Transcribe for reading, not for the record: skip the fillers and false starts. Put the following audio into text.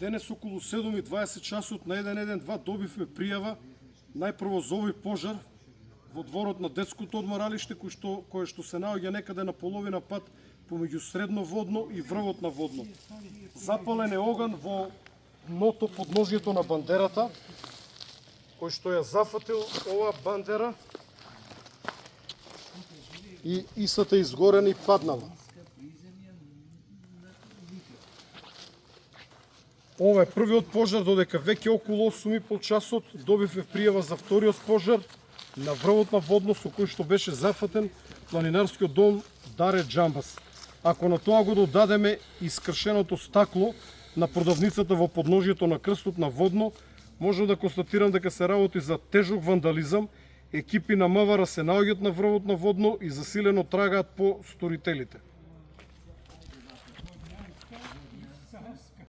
Денес околу 7:20 часот на 112 добивме пријава најпрво за овој пожар во дворот на детското одморалиште кој што се наоѓа некаде на половина пат помеѓу средноводно и врвот на водно. Запален е оган во дното подножјето на бандерата, кој што ја зафатил оваа бандера и истата изгорена и паднала. Ова е првиот пожар, додека веќе околу 8:30 часот добивме пријава за вториот пожар на врвот на водно со кој што беше зафатен планинарскиот дом Даре Джамбас. Ако на тоа го додадеме искршеното стакло на продавницата во подножјето на крстот на водно, можам да констатирам дека се работи за тежок вандализам. Екипи на МВР се наоѓаат на врвот на водно и засилено трагаат по сторителите.